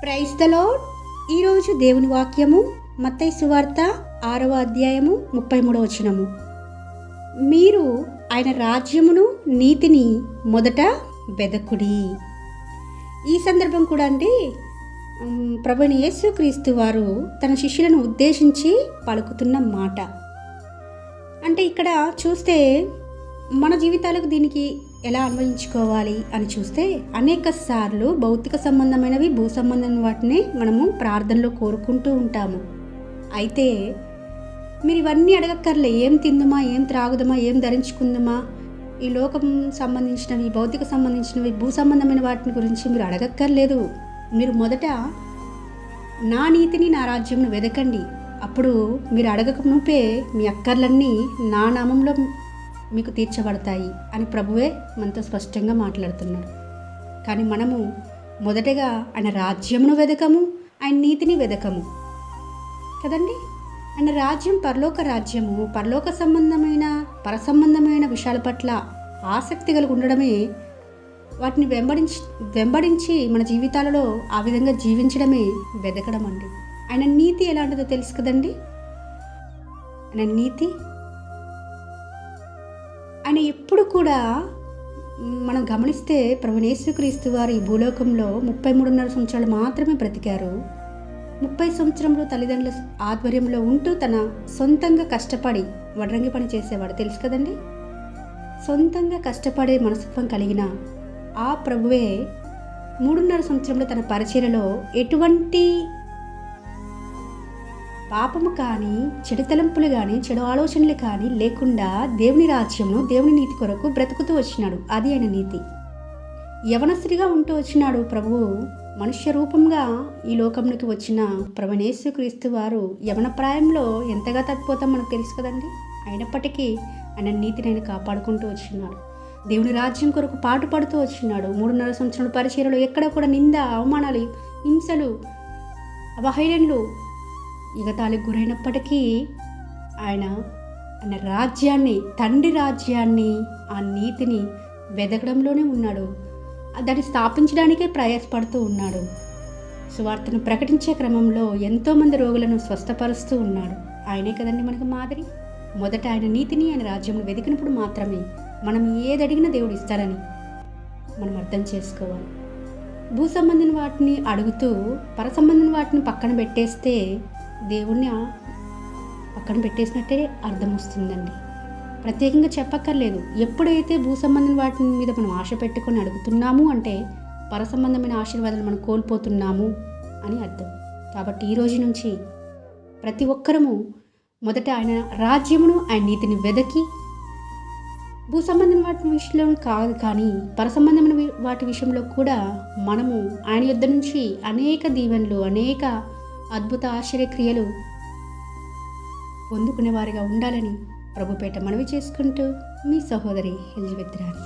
Praise the lord. ఈరోజు దేవుని వాక్యము మత్తయి సువార్త 6వ అధ్యాయము 33వ వచనము. మీరు ఆయన రాజ్యమును నీతిని మొదట వెదకుడి. ఈ సందర్భం కూడా అంటే ప్రభువైన యేసుక్రీస్తు వారు తన శిష్యులను ఉద్దేశించి పలుకుతున్న మాట. అంటే ఇక్కడ చూస్తే మన జీవితాలకు దీనికి ఎలా అన్వయించుకోవాలి అని చూస్తే అనేక సార్లు భౌతిక సంబంధమైనవి భూ సంబంధమైన వాటిని మనము ప్రార్థనలో కోరుకుంటూ ఉంటాము. అయితే మీరు ఇవన్నీ అడగక్కర్లే, ఏం తిందుమా, ఏం త్రాగుదమా, ఏం ధరించుకుందామా, ఈ లోకం సంబంధించినవి, భౌతిక సంబంధించినవి, భూ సంబంధమైన వాటిని గురించి మీరు అడగక్కర్లేదు. మీరు మొదట నా నీతిని నా రాజ్యంను వెదకండి. అప్పుడు మీరు అడగక మునుపే మీ అక్కర్లన్నీ నా నామంలో మీకు తీర్చబడతాయి అని ప్రభువే మనతో స్పష్టంగా మాట్లాడుతున్నాడు. కానీ మనము మొదటగా ఆయన రాజ్యమును వెదకము, ఆయన నీతిని వెదకము కదండి. ఆయన రాజ్యం పరలోక రాజ్యము, పరలోక సంబంధమైన పరసంబంధమైన విషయాల పట్ల ఆసక్తి కలిగి ఉండడమే, వాటిని వెంబడించి మన జీవితాలలో ఆ విధంగా జీవించడమే వెదకడం అండి. ఆయన నీతి ఎలాంటిదో తెలుసు కదండి. ఆయన నీతి, ఆయన ఎప్పుడు కూడా మనం గమనిస్తే ప్రభువైన యేసుక్రీస్తు వారు ఈ భూలోకంలో 33.5 సంవత్సరాలు మాత్రమే బ్రతికారు. 30 సంవత్సరంలో తల్లిదండ్రుల ఆధ్వర్యంలో ఉంటూ తన సొంతంగా కష్టపడి వడ్రంగి పని చేసేవాడు, తెలుసు కదండి. సొంతంగా కష్టపడే మనస్తత్వం కలిగిన ఆ ప్రభువే 3.5 సంవత్సరంలో తన పరిచర్యలో ఎటువంటి పాపము కానీ, చెడు తలంపులు కానీ, చెడు ఆలోచనలు కానీ లేకుండా దేవుని రాజ్యంను, దేవుని నీతి కొరకు బ్రతుకుతూ వచ్చినాడు. అది ఆయన నీతి. యవనస్తుడిగా ఉంటూ వచ్చినాడు ప్రభువు. మనుష్య రూపంగా ఈ లోకంలోకి వచ్చిన ప్రభువైన యేసుక్రీస్తు వారు యవన ప్రాయంలో ఎంతగా తప్పిపోతాం మనకు తెలుసు కదండి. అయినప్పటికీ ఆయన నీతిని ఆయన కాపాడుకుంటూ వచ్చినాడు. దేవుని రాజ్యం కొరకు పాటుపడుతూ వచ్చినాడు. 3.5 సంవత్సరాల పరిచర్యలో ఎక్కడ కూడా నింద, అవమానాలు, హింసలు, అవహేళనలు, ఇగతాళికి గురైనప్పటికీ ఆయన రాజ్యాన్ని, తండ్రి రాజ్యాన్ని, ఆ నీతిని వెదకడంలోనే ఉన్నాడు. దాన్ని స్థాపించడానికే ప్రయాసపడుతూ ఉన్నాడు. సువార్తను ప్రకటించే క్రమంలో ఎంతోమంది రోగులను స్వస్థపరుస్తూ ఉన్నాడు. ఆయనే కదండి మనకు మాదిరి. మొదట ఆయన నీతిని, ఆయన రాజ్యంను వెతికినప్పుడు మాత్రమే మనం ఏది అడిగినా దేవుడు ఇస్తారని మనం అర్థం చేసుకోవాలి. భూ సంబంధిన వాటిని అడుగుతూ పర సంబంధిన వాటిని పక్కన పెట్టేస్తే దేవుణ్ణి పక్కన పెట్టేసినట్టే అర్థం వస్తుందండి. ప్రత్యేకంగా చెప్పక్కర్లేదు. ఎప్పుడైతే భూ సంబంధం వాటి మీద మనం ఆశ పెట్టుకొని అడుగుతున్నాము అంటే పర సంబంధమైన ఆశీర్వాదాలు మనం కోల్పోతున్నాము అని అర్థం. కాబట్టి ఈ రోజు నుంచి ప్రతి ఒక్కరము మొదట ఆయన రాజ్యమును, ఆయన నీతిని వెదకి, భూ సంబంధమైన వాటి విషయంలో కాదు కానీ పర సంబంధమైన వాటి విషయంలో కూడా మనము ఆయన యొద్ద నుంచి అనేక దీవెనలు, అనేక అద్భుత ఆశ్చర్యక్రియలు పొందుకునేవారిగా ఉండాలని ప్రభుపేట మనవి చేసుకుంటూ మీ సహోదరి ఎలిజబెత్ రాణి.